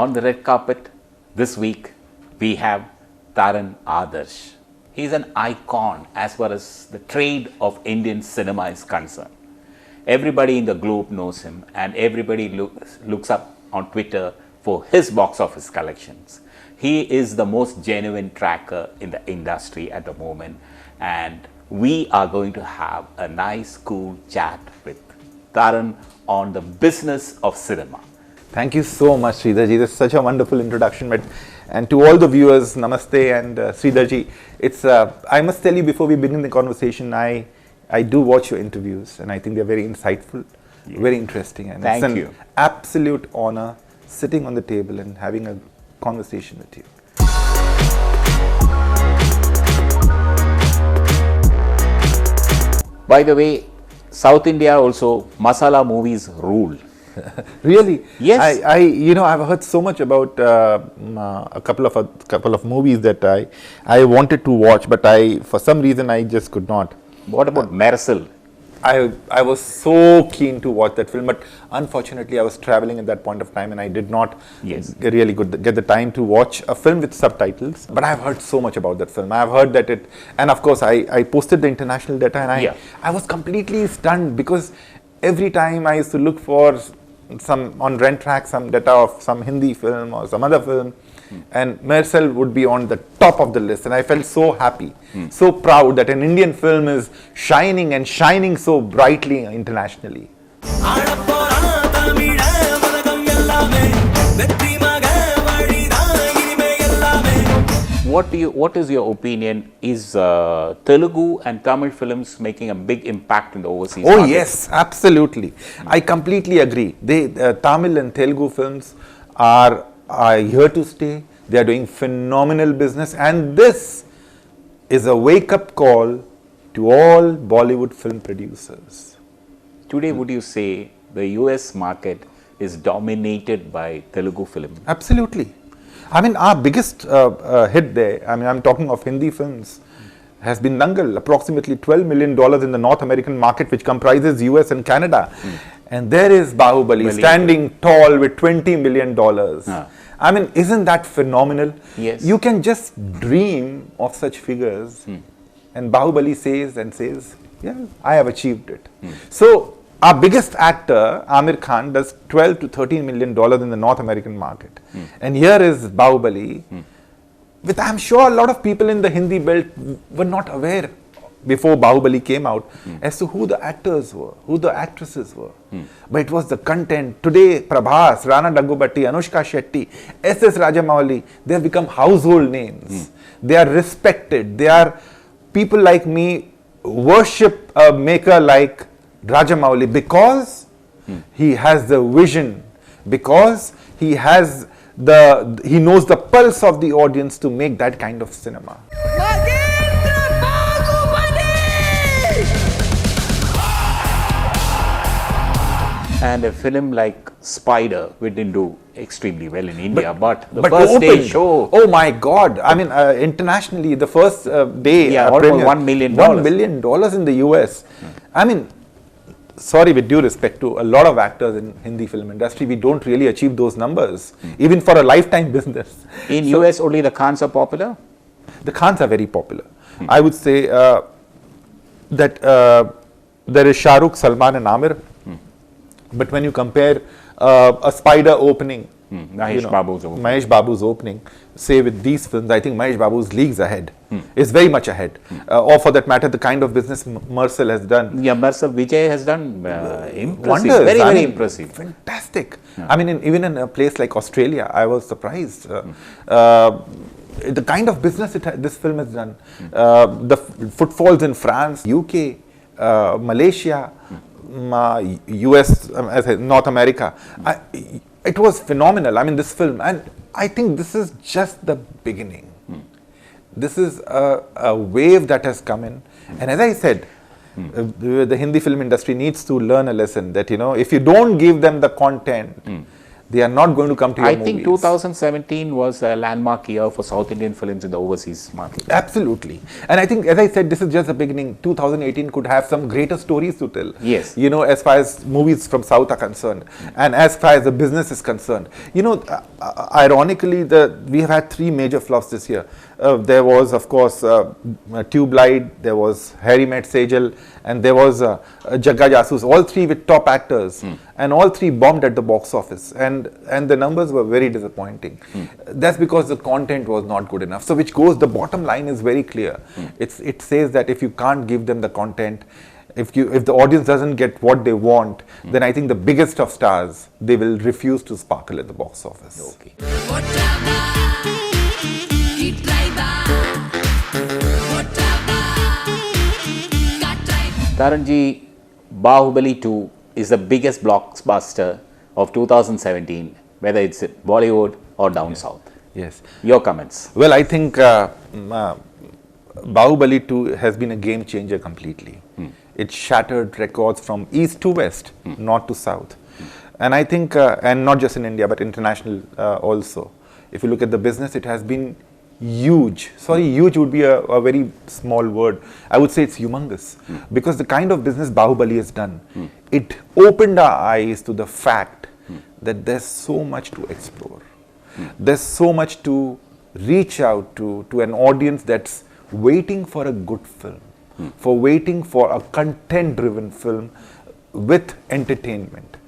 On the red carpet this week, we have Taran Adarsh. He's an icon as far as the trade of Indian cinema is concerned. Everybody in the globe knows him, and everybody looks up on Twitter for his box office collections. He is the most genuine tracker in the industry at the moment, and we are going to have a nice, cool chat with Taran on the business of cinema. Thank you so much, Sridharji. This is such a wonderful introduction. And to all the viewers, namaste, and Sridharji, I must tell you before we begin the conversation, I do watch your interviews, and I think they're very insightful, very interesting. And Thank you. It's an absolute honor sitting on the table and having a conversation with you. By the way, South India also, masala movies rule. Really? Yes. I've heard so much about a couple of movies that I wanted to watch, but for some reason I just could not. What about Mersal? I was so keen to watch that film, but unfortunately I was traveling at that point of time and I did not really get the time to watch a film with subtitles. But I've heard so much about that film. I've heard that and of course I posted the international data, and I was completely stunned, because every time I used to look for on rent track some data of some Hindi film or some other film, and Mersal would be on the top of the list, and I felt so happy, so proud that an Indian film is shining and shining so brightly internationally. What is your opinion? Is Telugu and Tamil films making a big impact in the overseas market? Yes, absolutely. I completely agree. Tamil and Telugu films are here to stay. They are doing phenomenal business, and this is a wake-up call to all Bollywood film producers. Today, would you say the US market is dominated by Telugu film? Absolutely. I mean, our biggest hit there, I'm talking of Hindi films, has been Dangal, approximately $12 million in the North American market, which comprises US and Canada. And there is Bahubali standing tall with $20 million. I mean, isn't that phenomenal? Yes. You can just dream of such figures. And Bahubali says, yeah, I have achieved it. So, our biggest actor, Amir Khan, does $12 to $13 million in the North American market. And here is Bahubali, I'm sure a lot of people in the Hindi belt were not aware before Bahubali came out as to who the actors were, who the actresses were. But it was the content. Today, Prabhas, Rana Daggubatti, Anushka Shetty, S.S. Rajamouli, they have become household names. They are respected. They are, people like me worship a maker like Rajamouli because he has the vision, because he knows the pulse of the audience to make that kind of cinema. And a film like Spider, we didn't do extremely well in India, but the first day show. Oh my God! I mean, internationally, the first day, almost $1 million. $1 million in the US. I mean, sorry, with due respect to a lot of actors in Hindi film industry, we don't really achieve those numbers, even for a lifetime business. In US, only the Khans are popular? The Khans are very popular. I would say that there is Shah Rukh, Salman and Amir. But when you compare a Spider opening, Mahesh Babu's opening, say with these films, I think Mahesh Babu's leagues ahead, is very much ahead. Or for that matter, the kind of business Mersal has done. Yeah, Mersal Vijay has done impressive, wonders. very impressive. Fantastic. I mean, even in a place like Australia, I was surprised. The kind of business this film has done, the footfalls in France, UK, Malaysia, US, North America, it was phenomenal. I mean, this film, and I think this is just the beginning. This is a wave that has come in, and as I said, the Hindi film industry needs to learn a lesson that, if you don't give them the content, They are not going to come to your I movies. think 2017 was a landmark year for South Indian films in the overseas market. Absolutely. And I think, as I said, this is just the beginning. 2018 could have some greater stories to tell. Yes. You know, as far as movies from South are concerned, and as far as the business is concerned. You know, ironically, we have had 3 major flops this year. There was, of course, Tube Light, there was Harry Met Sejal, and there was Jagga Jasoos, all 3 with top actors, and all 3 bombed at the box office, and the numbers were very disappointing. That's because the content was not good enough. So the bottom line is very clear. It says that if you can't give them the content, if the audience doesn't get what they want, then I think the biggest of stars, they will refuse to sparkle at the box office. Okay. Taranji, Bahubali 2 is the biggest blockbuster of 2017, whether it's Bollywood or down south. Yes. Your comments? Well, I think Bahubali 2 has been a game changer completely. It shattered records from east to west, north to south. And I think, and not just in India, but international also. If you look at the business, it has been huge. Sorry, huge would be a very small word. I would say it's humongous. Because the kind of business Bahubali has done, it opened our eyes to the fact that there's so much to explore. There's so much to reach out to an audience that's waiting for a good film, for waiting for a content-driven film with entertainment.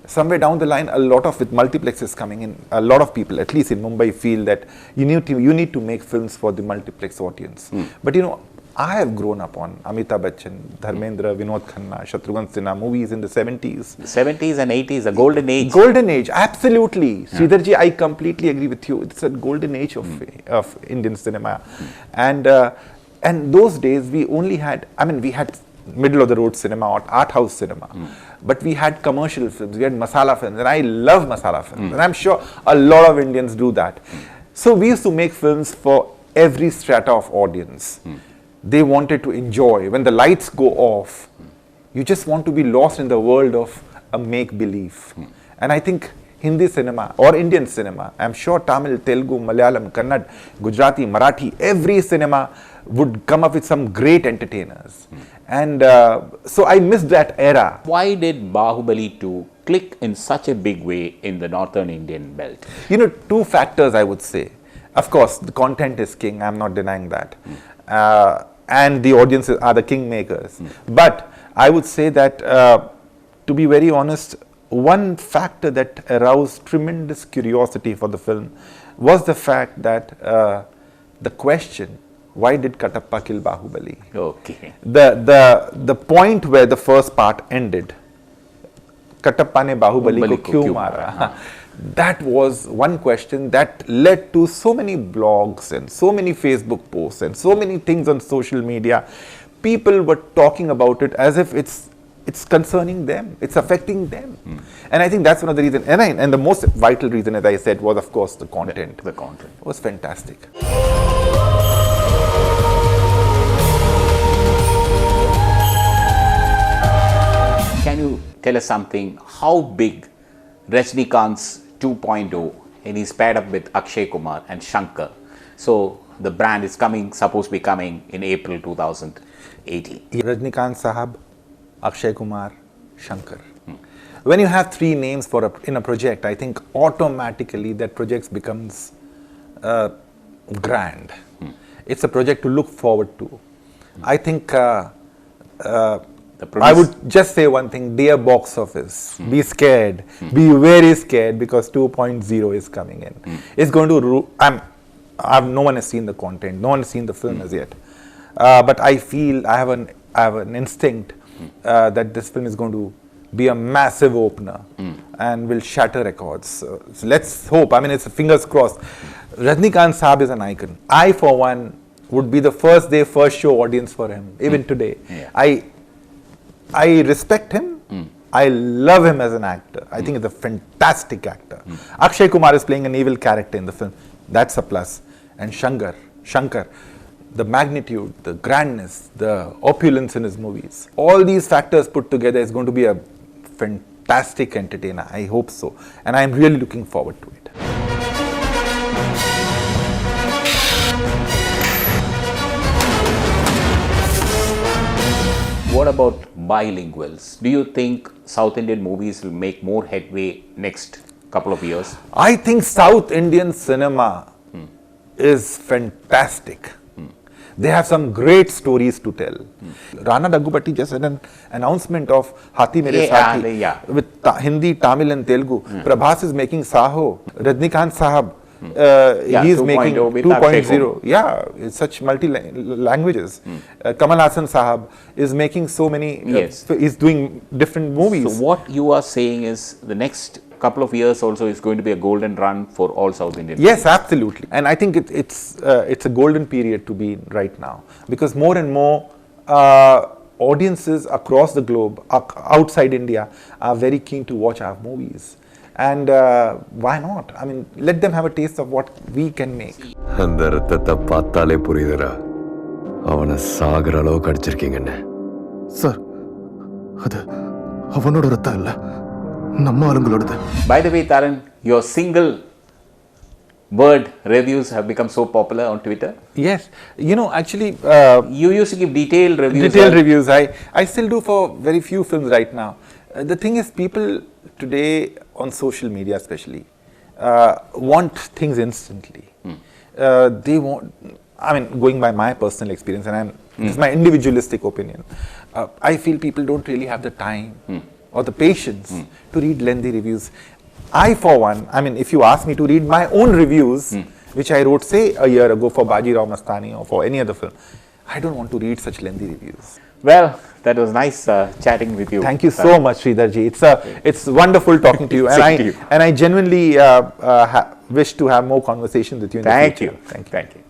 Somewhere down the line, with multiplexes coming in, a lot of people, at least in Mumbai, feel that you need to make films for the multiplex audience. But you know, I have grown up on Amitabh Bachchan, Dharmendra, Vinod Khanna, Shatrughan Sinha movies in the 70s. The 70s and 80s, the golden age. Golden age, absolutely. Sridharji, I completely agree with you. It's a golden age of Indian cinema. And those days, we had middle of the road cinema or art house cinema. But we had commercial films, we had masala films, and I love masala films. And I'm sure a lot of Indians do that. So we used to make films for every strata of audience. They wanted to enjoy. When the lights go off, you just want to be lost in the world of a make-believe. And I think Hindi cinema or Indian cinema, I'm sure Tamil, Telugu, Malayalam, Kannada, Gujarati, Marathi, every cinema would come up with some great entertainers. And so I missed that era. Why did Bahubali 2 click in such a big way in the northern Indian belt? You know, 2 factors I would say. Of course, the content is king, I'm not denying that. And the audiences are the kingmakers. But I would say that, to be very honest, one factor that aroused tremendous curiosity for the film was the fact that the question, why did Katappa kill Bahubali? Okay. The point where the first part ended, Katappa ne Bahubali ko kyun mara? That was one question that led to so many blogs and so many Facebook posts and so many things on social media. People were talking about it as if it's concerning them, it's affecting them. And I think that's one of the reasons. And the most vital reason, as I said, was of course the content. The content was fantastic. Can you tell us something, how big Rajinikanth's 2.0, and he's paired up with Akshay Kumar and Shankar. So the brand is supposed to be coming in April 2018. Rajinikanth Sahab, Akshay Kumar, Shankar. When you have 3 names in a project, I think automatically that project becomes grand. It's a project to look forward to. I think I would just say one thing, dear box office, be scared, be very scared, because 2.0 is coming in. It's going to, no one has seen the content, no one has seen the film as yet. But I feel, I have an instinct that this film is going to be a massive opener and will shatter records. So let's hope, it's fingers crossed. Rajinikanth Sahab is an icon. I, for one, would be the first day, first show audience for him, even today. Yeah. I respect him. I love him as an actor. I think he's a fantastic actor. Akshay Kumar is playing an evil character in the film. That's a plus. And Shankar, the magnitude, the grandness, the opulence in his movies, all these factors put together is going to be a fantastic entertainer. I hope so. And I'm really looking forward to it. What about bilinguals? Do you think South Indian movies will make more headway next couple of years? I think South Indian cinema is fantastic. They have some great stories to tell. Rana Daggubatti just had an announcement of Hathi Mere Saathi with Hindi, Tamil and Telugu. Prabhas is making Saho. Rajnikant Sahab, he is making 2.0. Yeah, it's such multi-languages. Kamal Hassan Sahab is making so many, he's doing different movies. So what you are saying is the next couple of years also is going to be a golden run for all South Indian Yes, movies. Absolutely. And I think it's a golden period to be in right now, because more and more audiences across the globe, outside India, are very keen to watch our movies. And why not? I mean, let them have a taste of what we can make. அந்த ரத்தத்தை பார்த்தாலே புரியுதுடா, அவனை சாகர அளவுக்கு அடிச்சிருக்கீங்கன்னு. Sir, அது அவனோட ரத்தம் இல்ல, நம்ம ஆளுங்களோடது. By the way, Taran, your single word reviews have become so popular on Twitter. Yes, you know, actually, you used to give detailed reviews. Detailed reviews. I still do for very few films right now. The thing is, people today on social media especially want things instantly. They want, I mean, going by my personal experience, and it's my individualistic opinion, I feel people don't really have the time or the patience to read lengthy reviews. I, for one, I mean, if you ask me to read my own reviews, which I wrote, say, a year ago for Baji Rao Mastani or for any other film, I don't want to read such lengthy reviews. Well, that was nice chatting with you. Thank you so much, Sridharji. It's wonderful talking to you, and I genuinely wish to have more conversations with you in the future. Thank you.